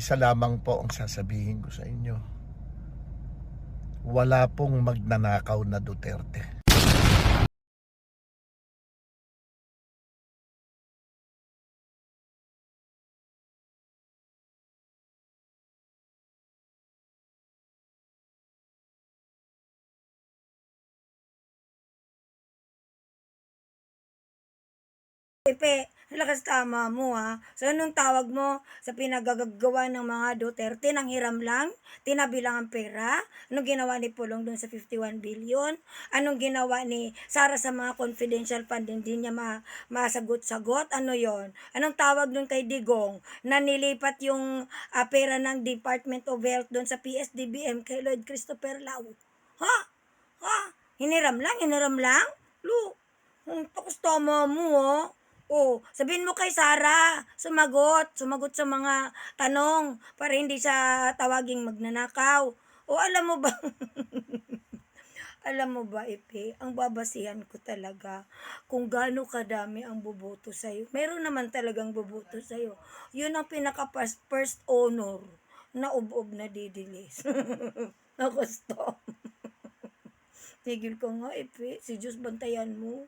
Isa lamang po ang sasabihin ko sa inyo. Wala pong magnanakaw na Duterte. Pepe, lakas tama mo ha. So anong tawag mo sa pinagagagawa ng mga Duterte? Nang hiram lang? Tinabi lang ang pera? Anong ginawa ni Pulong dun sa 51 billion? Anong ginawa ni Sara sa mga confidential fund? Hindi niya masagot-sagot? Ano yon? Anong tawag dun kay Digong? Na nilipat yung pera ng Department of Health dun sa PSDBM kay Lloyd Christopher Lau? Ha? Ha? Hiniram lang? Hiniram lang? Lu, tapos tama mo ha. Oh, sabihin mo kay Sara, sumagot sa mga tanong para hindi siya tawaging magnanakaw. O alam mo ba, alam mo ba, Ipe, ang babasihan ko talaga kung gaano kadami ang boboto sa'yo. Meron naman talagang boboto sa'yo. Yun ang pinaka-first honor na ubob na didilis. Nakusto. Tigil ko nga, Ipe. Si Diyos bantayan mo.